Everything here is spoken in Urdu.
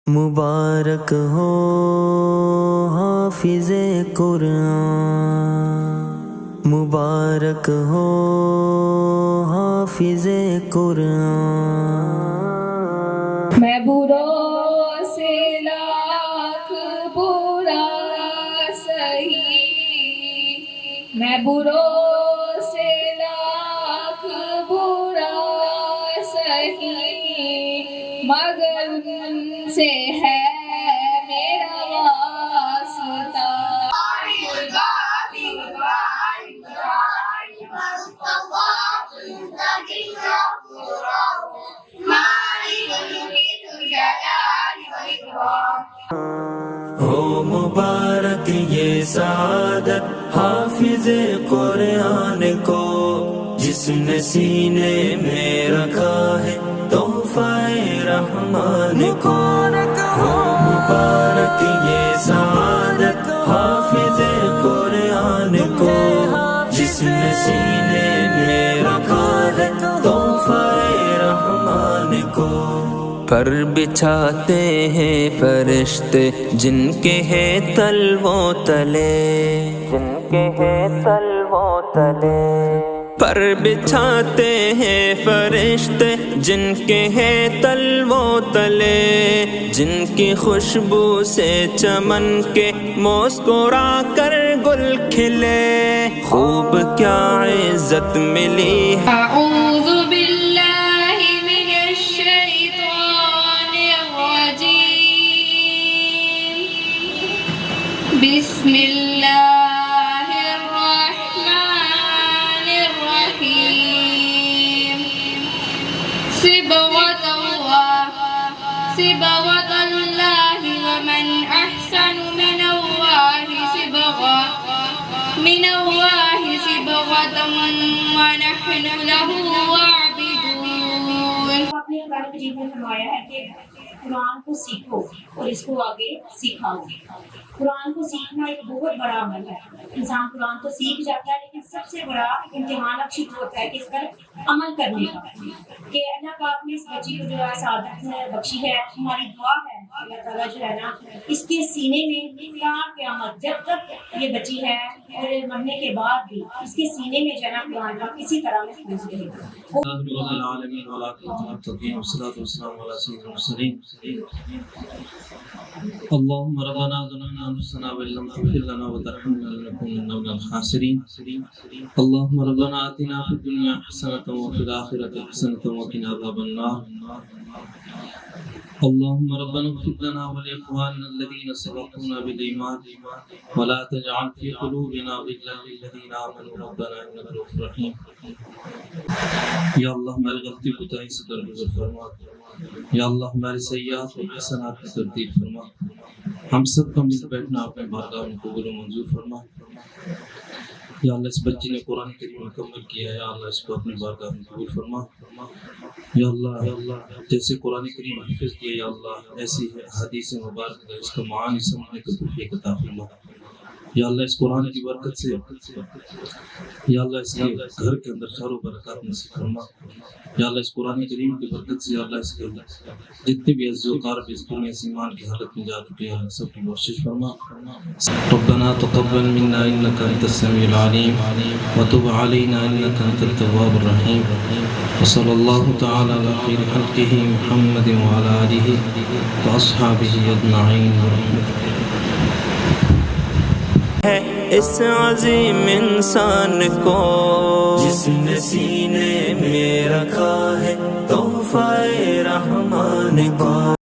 مبارک ہو حافظ قرآن، مبارک ہو حافظ قرآن۔ میں بروں سے لاکھ برا سہی، میں بروں سے لاکھ برا سہی، مگر ان سے ہے میرا واسطہ۔ ہو مبارک یہ سعادت حافظ قرآن کو، جس نے سینے میں رکھا ہے تحفہ رحمان کو۔ ہو مبارک یہ سعادت حافظ قرآن کو، جس نے سینے میں رکھا ہے تحفہ رحمان کو۔ پر بچھاتے ہیں فرشتے جن کے ہیں تلووں تلے، جن کے ہیں تلووں تلے۔ پر بچھاتے ہیں فرشتے جن کے ہیں تلووں تلے، جن کی خوشبو سے چمن کے مسکرا کر گل کھلے۔ خوب کیا عزت ملی ہے۔ اعوذ باللہ من الشیطان الرجیم، بسم اللہ الرحمن الرحیم۔ صبغۃ اللہ ومن احسن من اللہ صبغۃ ونحن لہ عابدون۔ اپنے قرآن مجید میں فرمایا ہے کہ قرآن کو سیکھو اور اس کو آگے سکھاؤ۔ قرآن کو سیکھنا ایک بہت بڑا عمل ہے۔ انسان قرآن تو سیکھ جاتا ہے، لیکن سب سے بڑا امتحان اب شروع ہوتا ہے کہ اس پر عمل کرنے کا، کہ اللہ پاک نے اس بچی کو جو ہے سعادت بخشی ہے۔ ہماری دعا ہے اللہ تعالیٰ جو ہے نا اس کے سینے میں تا قیامت، جب تک یہ بچی ہے اور مرنے کے بعد بھی اس کے سینے میں جو ہے نا قرآن کا کسی طرح محفوظ رہے گا۔ اللهم ربنا ظلمنا انفسنا وان لم تغفر لنا وترحمنا لنكونن من الخاسرين اللهم ربنا آتنا في الدنيا حسنة وفي الآخرة حسنة وقنا عذاب النار اللهم ربنا اغفر لنا ولإخواننا الذين سبقونا بالإيمان ولا تجعل في قلوبنا غلا للذين آمنوا ربنا إنك رؤوف رحيم۔ یا اللہ ہماری غلطی کوتاہی سے درگزر فرما، یا اللہ ہماری سیئات و حسنات کی تبدیل فرما، ہم سب کا مل بیٹھنا اپنے بارگاہ میں قبول و منظور فرما۔ یا اللہ اس بچی نے قرآن کریم مکمل کیا ہے، یا اللہ اس کو اپنے بارگاہ میں قبول فرما۔ یا اللہ جیسے قرآن کریم حفظ کیا، یا اللہ ایسی حدیث مبارک اس کا معانی سمجھنے کا توفیق عطا فرما۔ یا اللہ اس قرآن کی برکت سے یا اللہ اس کے گھر کے اندر خیر و برکات نصیب فرما۔ یا اللہ اس قرآن کریم کی برکت سے یا اللہ اس کے جتنے بھی عزیز و اقارب اس دنیا سے ایمان کی حالت میں جا چکے ہیں سب کی بخشش فرما۔ ربنا تقبل منا انك انت السميع العليم وتب علينا انك انت التواب الرحيم وصلى الله تعالى على خير خلقه محمد وعلى اله واصحابه اجمعين برحمتك۔ اس عظیم انسان کو جس نے سینے میں رکھا ہے تحفہ رحمان کو۔